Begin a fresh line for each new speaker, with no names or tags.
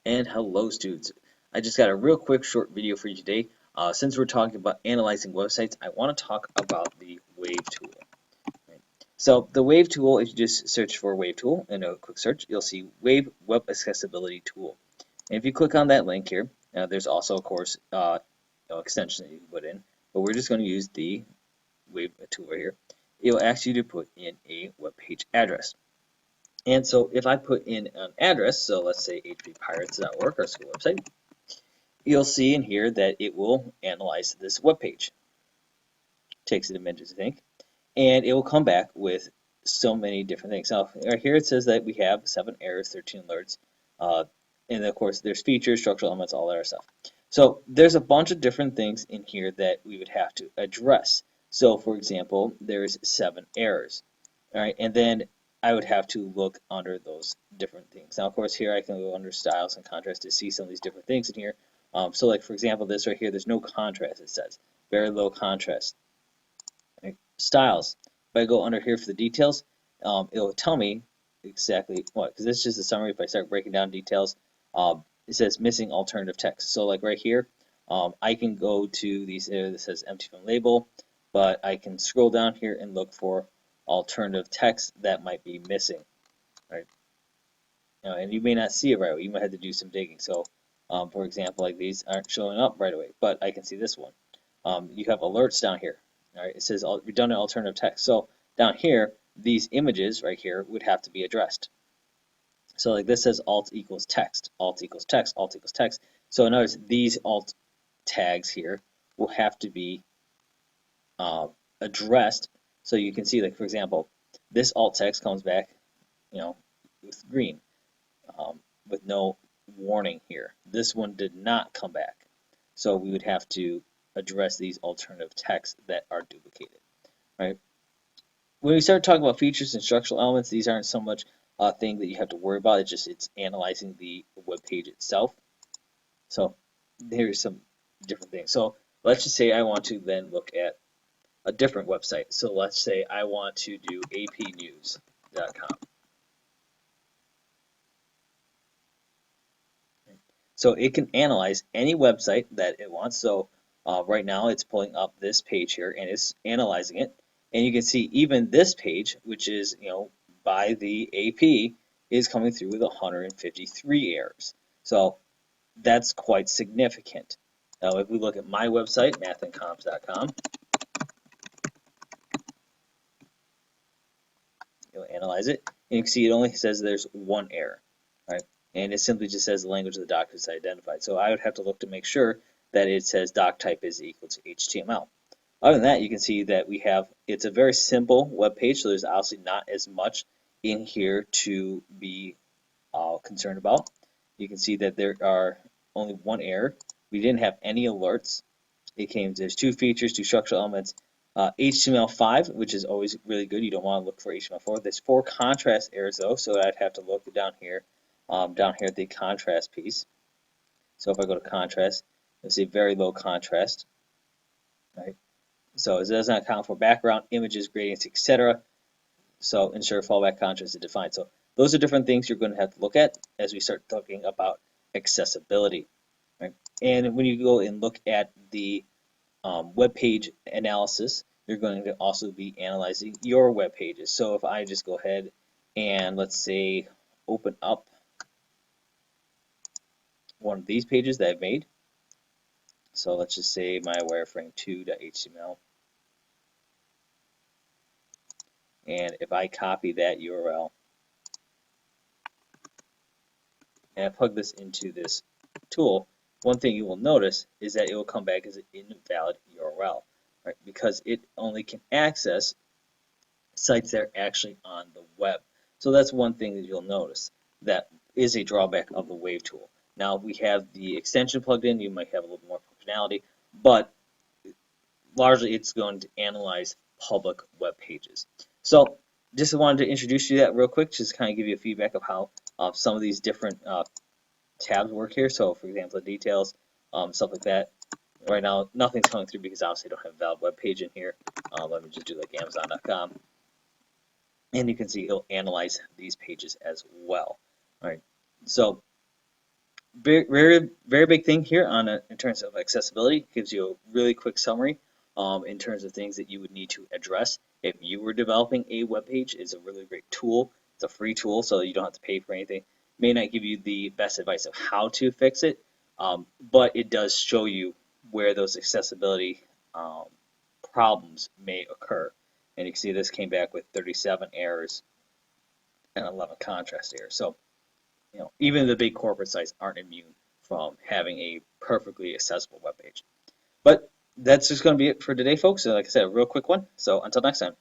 And hello, students. I just got a real quick short video for you today. Since we're talking about analyzing websites, I want to talk about the Wave tool. Right? So the Wave tool, if you just search for Wave tool in a quick search, you'll see Wave Web Accessibility Tool. And if you click on that link here, there's also, of course, extension that you can put in. But we're just going to use the Wave tool right here. It'll ask you to put in a web page address. And so if I put in an address, so let's say hbpirates.org, our school website, you'll see in here that it will analyze this web page. Takes it a minute to think, and it will come back with so many different things. Now, right here it says that we have 7 errors, 13 alerts, and of course there's features, structural elements, all that other stuff. So there's a bunch of different things in here that we would have to address. So for example, there's 7 errors. All right, and then I would have to look under those different things. Now, of course, here I can go under styles and contrast to see some of these different things in here. So like, for example, this right here, there's no contrast, it says. Very low contrast. Right? Styles. If I go under here for the details, it'll tell me exactly what, because this is just a summary. If I start breaking down details, it says missing alternative text. So like right here, I can go to these areas that says empty from label, but I can scroll down here and look for alternative text that might be missing, right? And you may not see it right away. You might have to do some digging. So, for example, like these aren't showing up right away, but I can see this one. You have alerts down here. All right, it says redundant alternative text. So down here, these images right here would have to be addressed. So like this says alt equals text, alt equals text, alt equals text. So notice these alt tags here will have to be addressed. So you can see, like, for example, this alt text comes back, with green, with no warning here. This one did not come back. So we would have to address these alternative texts that are duplicated, right? When we start talking about features and structural elements, these aren't so much a thing that you have to worry about. It's analyzing the web page itself. So here's some different things. So let's just say I want to then look at a different website. So let's say I want to do apnews.com. So it can analyze any website that it wants. So right now it's pulling up this page here and it's analyzing it. And you can see even this page, which is by the AP, is coming through with 153 errors. So that's quite significant. Now if we look at my website, Math&Comps.com, you'll analyze it, and you can see it only says there's 1 error, right? And it simply just says the language of the doc is identified. So I would have to look to make sure that it says doc type is equal to HTML. Other than that, you can see that it's a very simple web page, so there's obviously not as much in here to be concerned about. You can see that there are only 1 error. We didn't have any alerts. There's 2 features, 2 structural elements, HTML5, which is always really good. You don't want to look for HTML4. There's 4 contrast errors though, so I'd have to look down here at the contrast piece. So if I go to contrast, you'll see very low contrast, right? So it does not account for background, images, gradients, etc. So ensure fallback contrast is defined. So those are different things you're going to have to look at as we start talking about accessibility, right? And when you go and look at the web page analysis, you're going to also be analyzing your web pages. So if I just go ahead and let's say open up one of these pages that I've made. So let's just say my wireframe2.html. And if I copy that URL and I plug this into this tool, one thing you will notice is that it will come back as an invalid URL, right? Because it only can access sites that are actually on the web. So that's one thing that you'll notice that is a drawback of the Wave tool. Now we have the extension plugged in, you might have a little more functionality, but largely it's going to analyze public web pages. So just wanted to introduce you to that real quick, just kind of give you a feedback of how some of these different tabs work here. So for example, the details, stuff like that. Right now, nothing's coming through because obviously I don't have a valid web page in here. Let me just do like Amazon.com. And you can see it'll analyze these pages as well. All right. So very big thing here in terms of accessibility. Gives you a really quick summary in terms of things that you would need to address if you were developing a web page. It's a really great tool. It's a free tool, so you don't have to pay for anything. May not give you the best advice of how to fix it, but it does show you where those accessibility um, problems may occur. And you can see this came back with 37 errors and 11 contrast errors. So even the big corporate sites aren't immune from having a perfectly accessible web page. But that's just going to be it for today, folks. So like I said, a real quick one. So until next time.